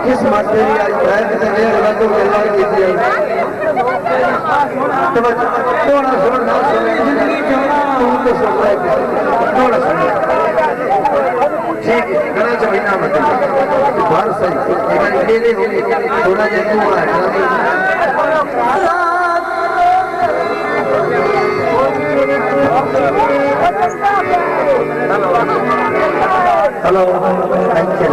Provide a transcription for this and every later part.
किस माते आज थोड़ा ठीक है घना जमीना मतलब बाहर सही थोड़ा hello thank you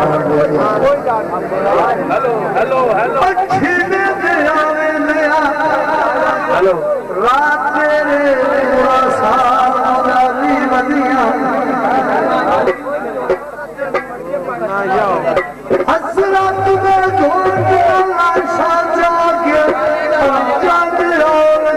hello hello hello रात तेरे हसरत में ढूंढ लाशा जागे चांद और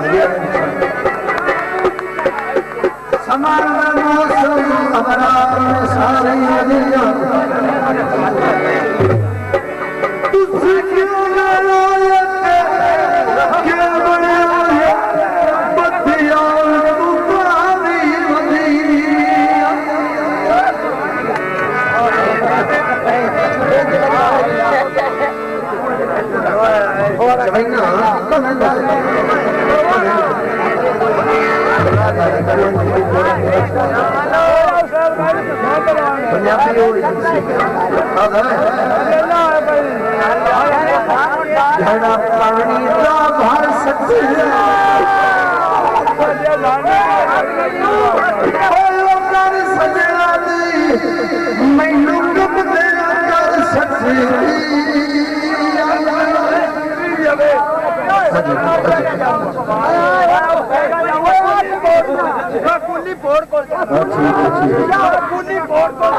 जारी समाना मौसम हमारा सारी दुनिया तुझसे क्यों नारायत क्या बनाया बतिया तुम्हारी झड़ा पानी का भर सकते सजना मैनू कब तेरा कर सकती कुली बोर्ड को कुली बोर्ड को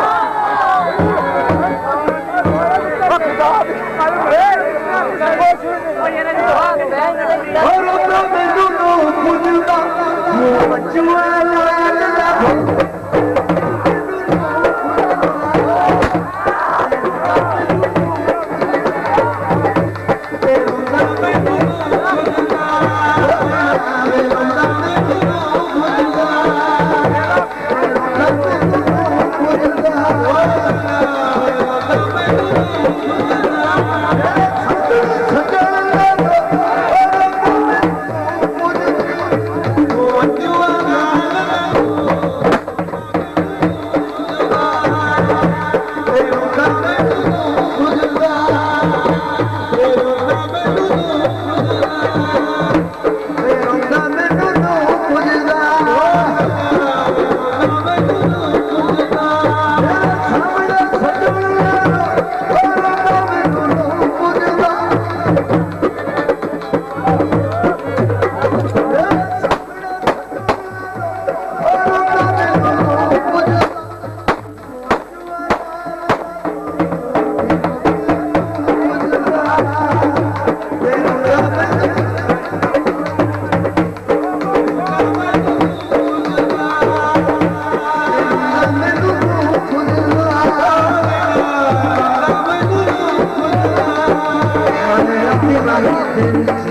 Thank you.